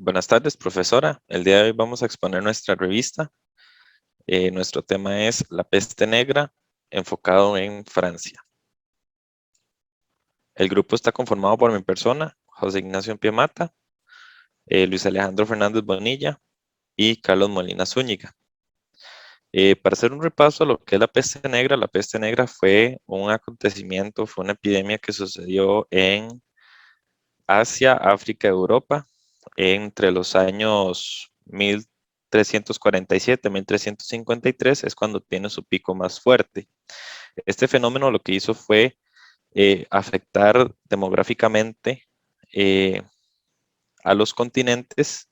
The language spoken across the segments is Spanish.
Buenas tardes, profesora. El día de hoy vamos a exponer nuestra revista. Nuestro tema es La peste negra, enfocado en Francia. El grupo está conformado por mi persona, José Ignacio Piemata, Luis Alejandro Fernández Bonilla y Carlos Molina Zúñiga. Para hacer un repaso a lo que es la peste negra fue un acontecimiento, fue una epidemia que sucedió en Asia, África y Europa entre los años 1347 y 1353 es cuando tiene su pico más fuerte. Este fenómeno lo que hizo fue afectar demográficamente eh, a los continentes,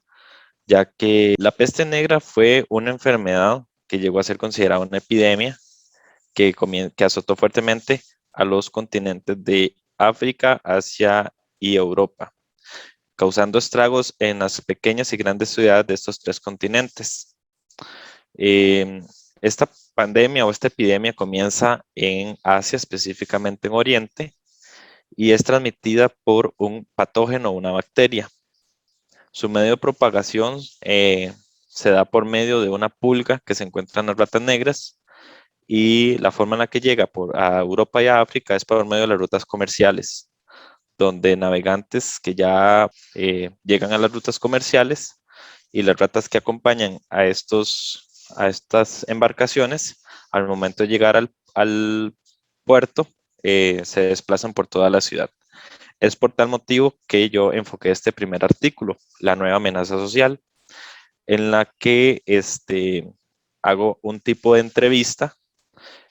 ya que la peste negra fue una enfermedad que llegó a ser considerada una epidemia que azotó fuertemente a los continentes de África, Asia y Europa, causando estragos en las pequeñas y grandes ciudades de estos tres continentes. Eh, esta pandemia o esta epidemia comienza en Asia, específicamente en Oriente, y es transmitida por un patógeno o una bacteria. Su medio de propagación se da por medio de una pulga que se encuentra en las ratas negras, y la forma en la que llega a Europa y a África es por medio de las rutas comerciales, donde navegantes que ya llegan a las rutas comerciales y las ratas que acompañan a estas embarcaciones, al momento de llegar al puerto, se desplazan por toda la ciudad. Es por tal motivo que yo enfoqué este primer artículo, la nueva amenaza social, en la que hago un tipo de entrevista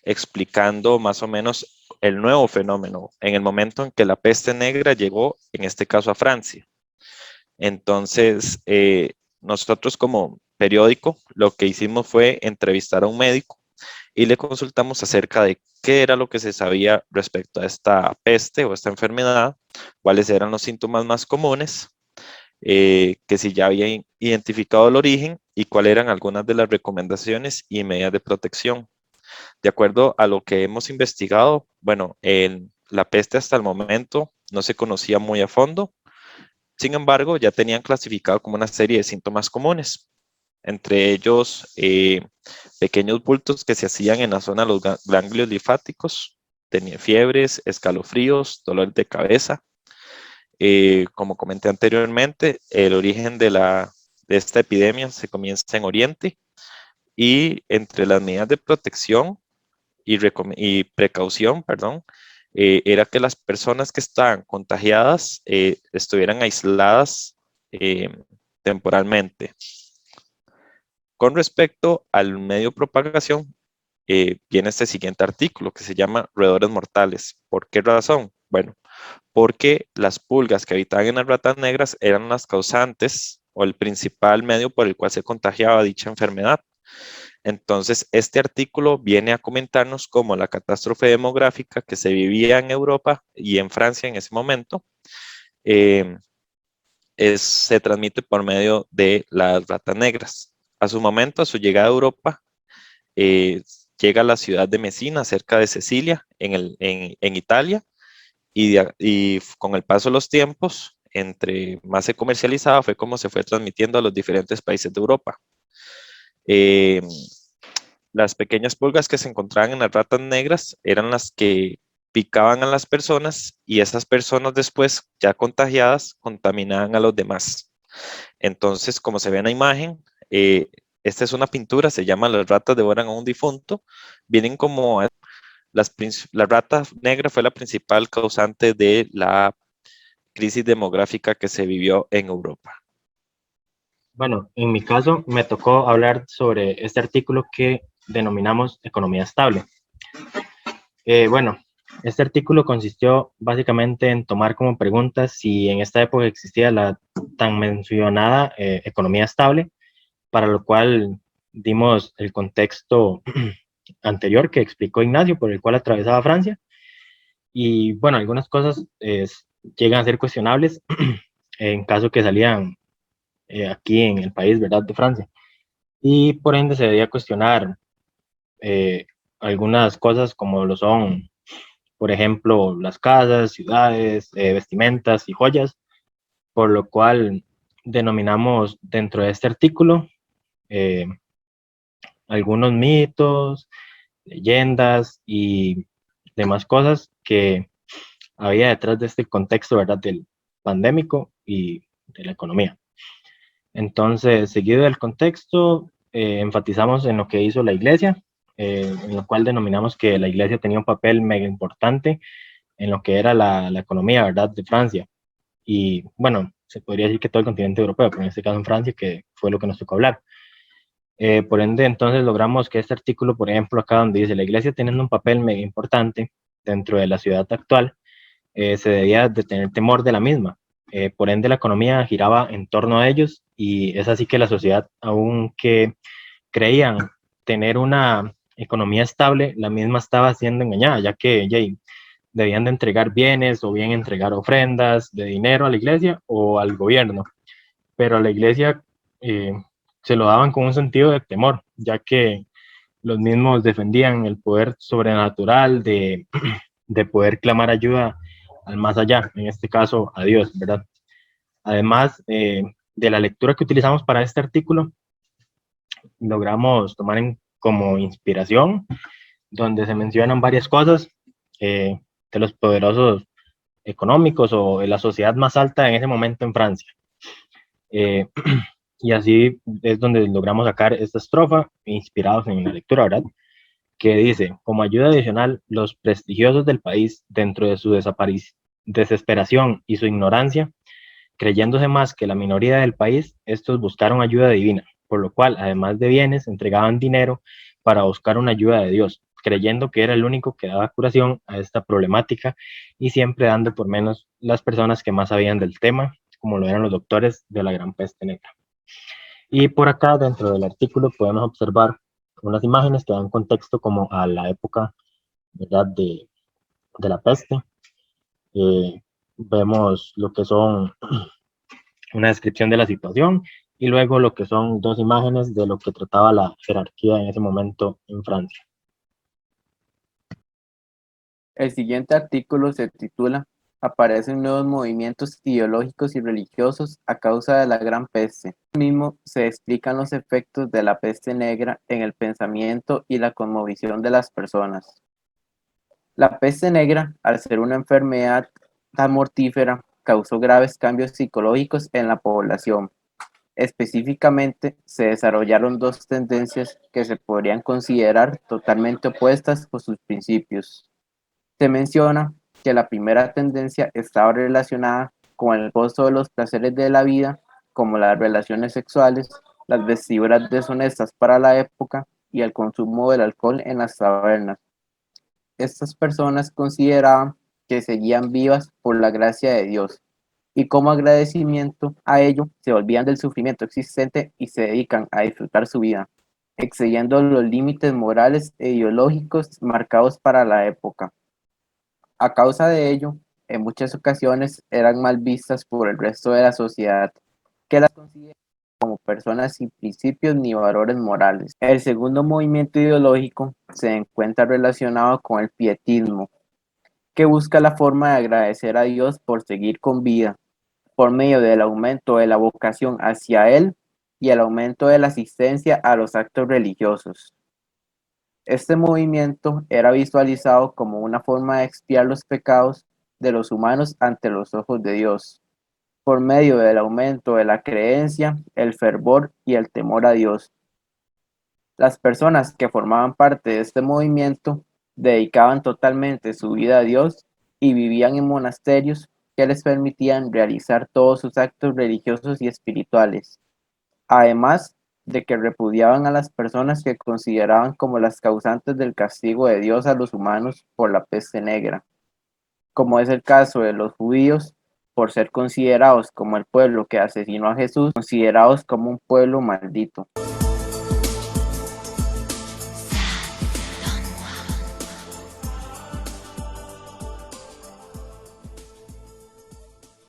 explicando más o menos el nuevo fenómeno en el momento en que la peste negra llegó, en este caso a Francia. Entonces, nosotros como periódico lo que hicimos fue entrevistar a un médico y le consultamos acerca de qué era lo que se sabía respecto a esta peste o esta enfermedad, cuáles eran los síntomas más comunes, que si ya había identificado el origen y cuáles eran algunas de las recomendaciones y medidas de protección. De acuerdo a lo que hemos investigado, bueno, la peste hasta el momento no se conocía muy a fondo. Sin embargo, ya tenían clasificado como una serie de síntomas comunes, entre ellos pequeños bultos que se hacían en la zona de los ganglios linfáticos, tenía fiebres, escalofríos, dolor de cabeza. Como comenté anteriormente, el origen de esta epidemia se comienza en Oriente, y entre las medidas de protección y precaución, perdón, era que las personas que estaban contagiadas estuvieran aisladas eh, temporalmente. Con respecto al medio de propagación, viene este siguiente artículo que se llama roedores mortales. ¿Por qué razón? Bueno, porque las pulgas que habitaban en las ratas negras eran las causantes o el principal medio por el cual se contagiaba dicha enfermedad. Entonces, este artículo viene a comentarnos cómo la catástrofe demográfica que se vivía en Europa y en Francia en ese momento eh, se transmite por medio de las ratas negras. A su momento, a su llegada a Europa, eh, llega a la ciudad de Messina, cerca de Sicilia, en Italia, y con el paso de los tiempos, entre más se comercializaba, fue como se fue transmitiendo a los diferentes países de Europa. Eh, las pequeñas pulgas que se encontraban en las ratas negras eran las que picaban a las personas, y esas personas después, ya contagiadas, contaminaban a los demás. Entonces, como se ve en la imagen, esta es una pintura, se llama Las ratas devoran a un difunto. Vienen como la rata negra fue la principal causante de la crisis demográfica que se vivió en Europa. Bueno, en mi caso me tocó hablar sobre este artículo que denominamos economía estable. Bueno, este artículo consistió básicamente en tomar como pregunta si en esta época existía la tan mencionada economía estable, para lo cual dimos el contexto anterior que explicó Ignacio, por el cual atravesaba Francia. Y bueno, algunas cosas llegan a ser cuestionables en caso que salían aquí en el país, ¿verdad?, de Francia. Y por ende se debía cuestionar eh, algunas cosas como lo son, por ejemplo, las casas, ciudades, vestimentas y joyas, por lo cual denominamos dentro de este artículo algunos mitos, leyendas y demás cosas que había detrás de este contexto, ¿verdad?, del pandémico y de la economía. Entonces, seguido del contexto, enfatizamos en lo que hizo la iglesia, en lo cual denominamos que la iglesia tenía un papel mega importante en lo que era la economía, ¿verdad?, de Francia. Y bueno, se podría decir que todo el continente europeo, pero en este caso en Francia, que fue lo que nos tocó hablar. Por ende, entonces logramos que este artículo, por ejemplo, acá donde dice la iglesia teniendo un papel mega importante dentro de la ciudad actual, se debía de tener temor de la misma. Por ende, la economía giraba en torno a ellos y es así que la sociedad, aunque creían tener una economía estable, la misma estaba siendo engañada, ya que debían de entregar bienes o bien entregar ofrendas de dinero a la iglesia o al gobierno. Pero a la iglesia eh, se lo daban con un sentido de temor, ya que los mismos defendían el poder sobrenatural de poder clamar ayuda al más allá, en este caso a Dios, ¿verdad? Además de la lectura que utilizamos para este artículo, logramos tomar como inspiración, donde se mencionan varias cosas de los poderosos económicos o de la sociedad más alta en ese momento en Francia. Eh, y así es donde logramos sacar esta estrofa, inspirados en la lectura, ¿verdad? Que dice, como ayuda adicional, los prestigiosos del país, dentro de su desesperación y su ignorancia, creyéndose más que la minoría del país, estos buscaron ayuda divina, por lo cual, además de bienes, entregaban dinero para buscar una ayuda de Dios, creyendo que era el único que daba curación a esta problemática y siempre dando por menos las personas que más sabían del tema, como lo eran los doctores de la gran peste negra. Y por acá, dentro del artículo, podemos observar unas imágenes que dan contexto como a la época, ¿verdad?, de la peste. Vemos lo que son una descripción de la situación y luego lo que son dos imágenes de lo que trataba la jerarquía en ese momento en Francia. El siguiente artículo se titula Aparecen nuevos movimientos ideológicos y religiosos a causa de la Gran Peste. Mismo se explican los efectos de la peste negra en el pensamiento y la cosmovisión de las personas. La peste negra, al ser una enfermedad tan mortífera, causó graves cambios psicológicos en la población. Específicamente, se desarrollaron dos tendencias que se podrían considerar totalmente opuestas por sus principios. Se menciona que la primera tendencia estaba relacionada con el gozo de los placeres de la vida, como las relaciones sexuales, las vestiduras deshonestas para la época y el consumo del alcohol en las tabernas. Estas personas consideraban que seguían vivas por la gracia de Dios y como agradecimiento a ello se olvidan del sufrimiento existente y se dedican a disfrutar su vida, excediendo los límites morales e ideológicos marcados para la época. A causa de ello, en muchas ocasiones eran mal vistas por el resto de la sociedad, que las consideraban como personas sin principios ni valores morales. El segundo movimiento ideológico se encuentra relacionado con el pietismo, que busca la forma de agradecer a Dios por seguir con vida, por medio del aumento de la vocación hacia Él y el aumento de la asistencia a los actos religiosos. Este movimiento era visualizado como una forma de expiar los pecados de los humanos ante los ojos de Dios, por medio del aumento de la creencia, el fervor y el temor a Dios. Las personas que formaban parte de este movimiento dedicaban totalmente su vida a Dios y vivían en monasterios que les permitían realizar todos sus actos religiosos y espirituales. Además de que repudiaban a las personas que consideraban como las causantes del castigo de Dios a los humanos por la peste negra, como es el caso de los judíos, por ser considerados como el pueblo que asesinó a Jesús, considerados como un pueblo maldito.